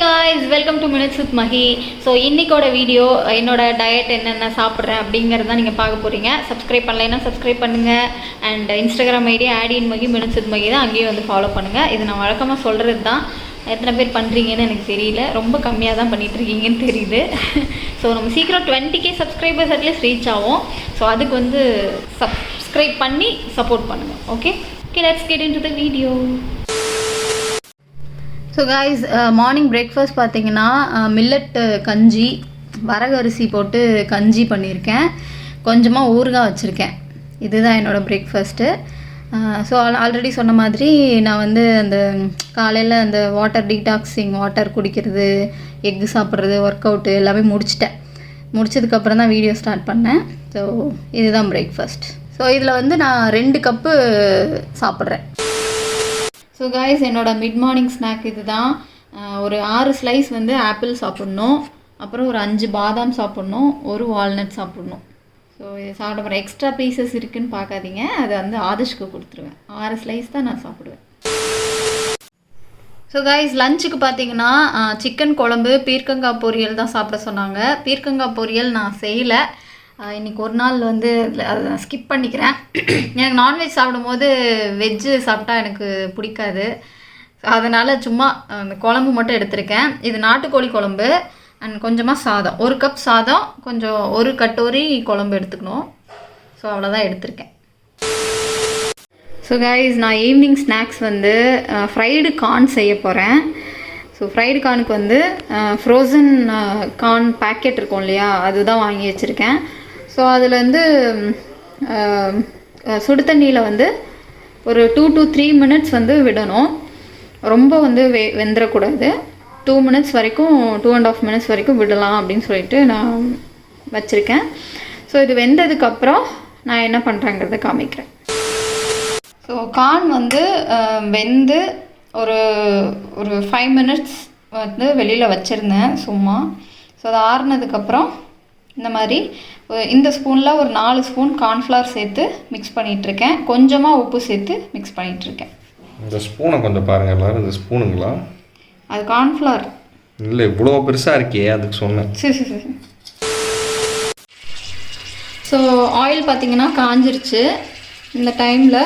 guys, welcome to Minutes with Mahi. So இன்னைக்கோட video என்னோட diet என்னென்ன சாப்பிட்றேன் அப்படிங்கிறத தான் நீங்கள் பார்க்க போகிறீங்க. சப்ஸ்கிரைப் பண்ணலைன்னா சப்ஸ்கிரைப் பண்ணுங்கள். அண்ட் இன்ஸ்டாகிராம் ஐடி ஆடின் மகி மினிட்ஸ் வித் மகி தான், அங்கேயும் வந்து ஃபாலோ பண்ணுங்கள். இது நான் வழக்கமாக சொல்கிறது தான், எத்தனை பேர் பண்ணுறீங்கன்னு எனக்கு தெரியல, ரொம்ப கம்மியாக தான் பண்ணிகிட்ருக்கீங்கன்னு தெரியுது. ஸோ நம்ம சீக்கிரம் 20K சப்ஸ்கிரைபர்ஸ் அட்லீஸ்ட் ரீச் ஆகும். ஸோ அதுக்கு வந்து சப்ஸ்கிரைப் பண்ணி சப்போர்ட் பண்ணுங்கள். Okay, let's get into the video. So guys, morning breakfast பார்த்தீங்கன்னா மில்லட் கஞ்சி, வரகு அரிசி போட்டு கஞ்சி பண்ணியிருக்கேன், கொஞ்சமாக ஊறுகாய் வச்சுருக்கேன். இதுதான் என்னோடய பிரேக்ஃபாஸ்ட்டு. ஸோ ஆல்ரெடி சொன்ன மாதிரி நான் வந்து அந்த காலையில் அந்த வாட்டர் டீடாக்ஸிங் வாட்டர் குடிக்கிறது, எக்கு சாப்பிட்றது, ஒர்க் அவுட்டு எல்லாமே முடிச்சதுக்கப்புறம் தான் வீடியோ ஸ்டார்ட் பண்ணேன். ஸோ இதுதான் பிரேக்ஃபாஸ்ட். ஸோ இதில் வந்து நான் 2 கப்பு சாப்பிட்றேன். ஸோ காய்ஸ், என்னோடய மிட் மார்னிங் ஸ்நாக் இது தான். ஒரு 6 ஸ்லைஸ் வந்து ஆப்பிள் சாப்பிட்ணும், அப்புறம் ஒரு 5 பாதாம் சாப்பிட்ணும், ஒரு வால்நட் சாப்பிட்ணும். ஸோ இது சாப்பிட போகிறேன். எக்ஸ்ட்ரா பீசஸ் இருக்குதுன்னு பார்க்காதீங்க, அது வந்து ஆதிஷ்க்கு கொடுத்துருவேன். 6 ஸ்லைஸ் தான் நான் சாப்பிடுவேன். ஸோ காய்ஸ், லஞ்சுக்கு பார்த்தீங்கன்னா சிக்கன் குழம்பு, பீர்க்கங்காய் பொரியல் தான் சாப்பிட சொன்னாங்க. பீர்க்கங்காய் பொரியல் நான் செய்யலை. இன்றைக்கி ஒரு நாள் வந்து அதை நான் ஸ்கிப் பண்ணிக்கிறேன். எனக்கு நான்வெஜ் சாப்பிடும்போது வெஜ்ஜு சாப்பிட்டா எனக்கு பிடிக்காது. அதனால் சும்மா அந்த குழம்பு மட்டும் எடுத்திருக்கேன். இது நாட்டுக்கோழி குழம்பு அண்ட் கொஞ்சமாக சாதம், 1 கப் சாதம், கொஞ்சம் 1 கட்டோரி குழம்பு எடுத்துக்கணும். ஸோ அவ்வளோதான் எடுத்திருக்கேன். ஸோ கைஸ், நான் ஈவினிங் ஸ்நாக்ஸ் வந்து ஃப்ரைடு கார்ன் செய்ய போகிறேன். ஸோ ஃப்ரைடு கார்னுக்கு வந்து ஃப்ரோசன் கார்ன் பேக்கெட் இருக்கும் இல்லையா, அதுதான் வாங்கி வச்சுருக்கேன். ஸோ அதில் வந்து சுடு தண்ணியில் வந்து ஒரு 2 to 3 மினிட்ஸ் வந்து விடணும். ரொம்ப வந்து வெந்துடக்கூடாது. 2 மினிட்ஸ் வரைக்கும், 2.5 மினிட்ஸ் வரைக்கும் விடலாம் அப்படின்னு சொல்லிட்டு நான் வச்சுருக்கேன். ஸோ இது வெந்ததுக்கப்புறம் நான் என்ன பண்ணுறேங்கிறத காமிக்கிறேன். ஸோ கார்ன் வந்து வெந்து ஒரு 5 மினிட்ஸ் வந்து வெளியில் வச்சுருந்தேன் சும்மா. ஸோ அதை ஆறுனதுக்கப்புறம் இந்த மாதிரி இந்த ஸ்பூனில் ஒரு 4 ஸ்பூன் கார்ன்ஃப்ளவர் சேர்த்து மிக்ஸ் பண்ணிகிட்ருக்கேன். கொஞ்சமாக உப்பு சேர்த்து மிக்ஸ் பண்ணிகிட்ருக்கேன். இந்த ஸ்பூனை கொஞ்சம் பாருங்கள் எல்லோரும். இந்த ஸ்பூனுங்களா? அது கார்ன்ஃப்ளவர் இல்லை, இவ்வளோ பெருசாக இருக்கே, அதுக்கு சொன்னேன். சரி. ஸோ ஆயில் பார்த்தீங்கன்னா காஞ்சிருச்சு. இந்த டைமில்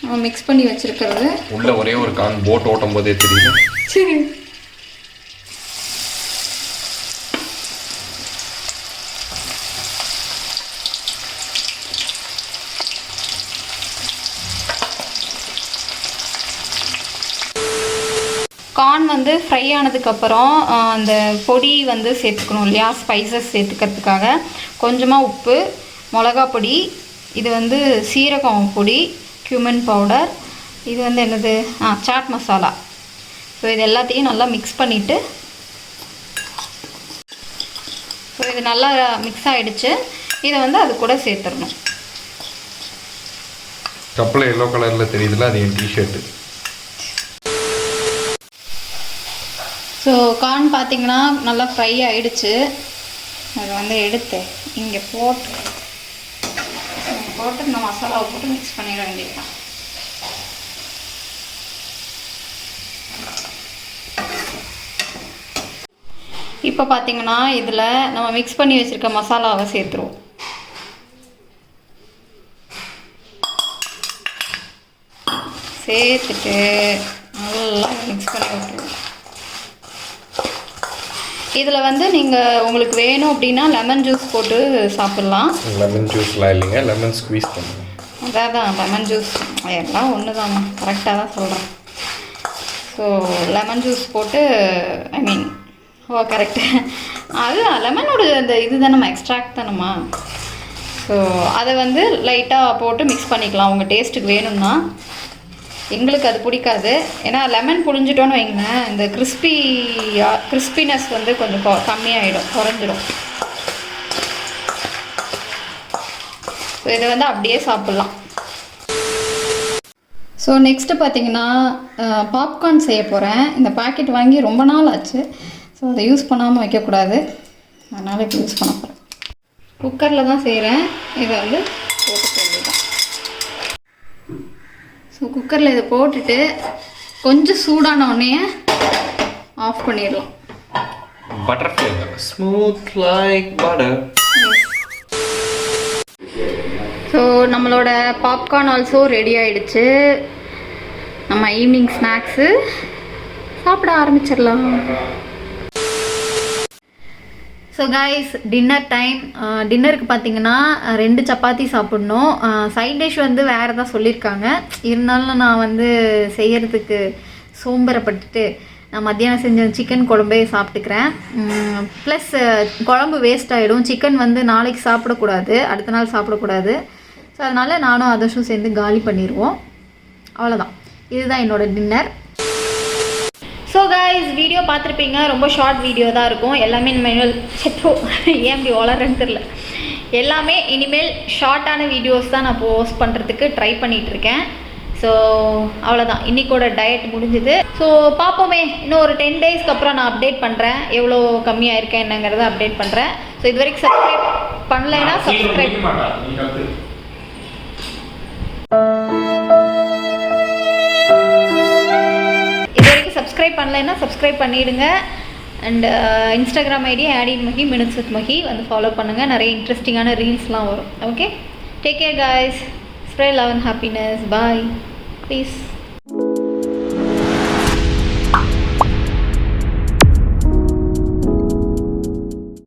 நம்ம மிக்ஸ் பண்ணி வச்சுருக்கிறது உள்ளே ஒரே ஒரு கார்ன் போட் ஓட்டும் போதே தெரியும். சரி, கார்ன் வந்து ஃப்ரை ஆனதுக்கப்புறம் அந்த பொடி வந்து சேர்த்துக்கணும் இல்லையா, ஸ்பைசஸ் சேர்த்துக்கிறதுக்காக கொஞ்சமாக உப்பு, மிளகா பொடி, இது வந்து சீரகம் பொடி, cumin பவுடர், இது வந்து என்னது சாட் மசாலா. ஸோ இது எல்லாத்தையும் நல்லா மிக்ஸ் பண்ணிவிட்டு, ஸோ இது நல்லா மிக்ஸ் ஆகிடுச்சு. இதை வந்து அது கூட சேர்த்துடணும். கப்பில் எல்லோ கலரில் தெரியுதுல, அது என் டிஷர்ட்டு. ஸோ கார்ன் பார்த்திங்கன்னா நல்லா ஃப்ரை ஆகிடுச்சு. அதை வந்து எடுத்து இங்கே போட்டு இந்த மசாலாவை போட்டு மிக்ஸ் பண்ணிட வேண்டியதுதான். இப்போ பார்த்திங்கன்னா இதில் நம்ம மிக்ஸ் பண்ணி வச்சுருக்க மசாலாவை சேர்த்துருவோம். சேர்த்துட்டு நல்லா மிக்ஸ் பண்ணி விட்டுருவோம். இதில் வந்து நீங்கள் உங்களுக்கு வேணும் அப்படின்னா லெமன் ஜூஸ் போட்டு சாப்பிட்லாம். லெமன் ஜூஸ்லாம் இல்லைங்க, லெமன் ஸ்குவீஸ் பண்ணுங்க. அதான் லெமன் ஜூஸ் எல்லாம் ஒன்று தாங்க, கரெக்டாக தான் சொல்கிறேன். ஸோ லெமன் ஜூஸ் போட்டு கரெக்டு, அதுதான் லெமனோட அந்த இது தானம்மா, எக்ஸ்ட்ராக்ட் தானம்மா. ஸோ அதை வந்து லைட்டாக போட்டு மிக்ஸ் பண்ணிக்கலாம் உங்கள் டேஸ்ட்டுக்கு வேணும்னா. எங்களுக்கு அது பிடிக்காது, ஏன்னா லெமன் புழிஞ்சிட்டோன்னு வைங்களேன், இந்த கிறிஸ்பினஸ் வந்து கொஞ்சம் கம்மியாகிடும், குறைஞ்சிடும். ஸோ இதை வந்து அப்படியே சாப்பிட்லாம். ஸோ நெக்ஸ்ட்டு பார்த்திங்கன்னா பாப்கார்ன் செய்ய போகிறேன். இந்த பேக்கெட் வாங்கி ரொம்ப நாள் ஆச்சு. ஸோ அதை யூஸ் பண்ணாமல் வைக்கக்கூடாது, அதனால் இப்போ யூஸ் பண்ண போகிறேன். குக்கரில் தான் செய்கிறேன். இதை வந்து போட்டு வேண்டியதான். ஸோ குக்கரில் இதை போட்டுட்டு கொஞ்சம் சூடான உடனே ஆஃப் பண்ணிடலாம். Butter flavor. Smooth like butter. So நம்மளோட பாப்கார்ன் ஆல்சோ ரெடி ஆயிடுச்சு. நம்ம ஈவினிங் ஸ்நாக்ஸு சாப்பிட ஆரம்பிச்சிடலாம். So guys, dinner time. டின்னருக்கு பார்த்தீங்கன்னா 2 சப்பாத்தி சாப்பிட்ணும். சைட் டிஷ் வந்து வேறு தான் சொல்லியிருக்காங்க. இருந்தாலும் நான் வந்து செய்கிறதுக்கு சோம்பரப்பட்டுட்டு நான் மத்தியானம் செஞ்ச சிக்கன் குழம்பே சாப்பிட்டுக்கிறேன். ப்ளஸ் குழம்பு வேஸ்ட் ஆகிடும். சிக்கன் வந்து நாளைக்கு சாப்பிடக்கூடாது, அடுத்த நாள் சாப்பிடக்கூடாது. ஸோ அதனால் நானும் அதர்ஷும் சேர்ந்து காலி பண்ணிடுவோம். அவ்வளோதான், இதுதான் என்னோடய டின்னர். ஸோ கைஸ், வீடியோ பார்த்துருப்பீங்க. ரொம்ப ஷார்ட் வீடியோ தான் இருக்கும். எல்லாமே இனிமேல் ஏன் இப்படி வளரன்னு தெரில. எல்லாமே இனிமேல் ஷார்ட்டான வீடியோஸ் தான் நான் போஸ்ட் பண்ணுறதுக்கு ட்ரை பண்ணிகிட்ருக்கேன். ஸோ அவ்வளோதான், இன்றைக்கோட டயட் முடிஞ்சுது. ஸோ பார்ப்போமே, இன்னும் ஒரு 10 டேஸ்க்கு அப்புறம் நான் அப்டேட் பண்ணுறேன். எவ்வளோ கம்மியாக இருக்கேன் என்னங்கிறத அப்டேட் பண்ணுறேன். ஸோ இது வரைக்கும் சப்ஸ்கிரைப் பண்ணலைன்னா சப்ஸ்கிரைப் சப்ஸ்கிரைப் பண்ணிவிடுங்க. அண்ட் இன்ஸ்டாகிராம் ஐடி ஆடின் மஹி மினிட்ஸ் வித் மஹி வந்து ஃபாலோ பண்ணுங்கள். நிறைய இன்ட்ரெஸ்டிங்கான ரீல்ஸ்லாம் வரும். Okay, take care guys. Spread love and happiness. Bye. Please.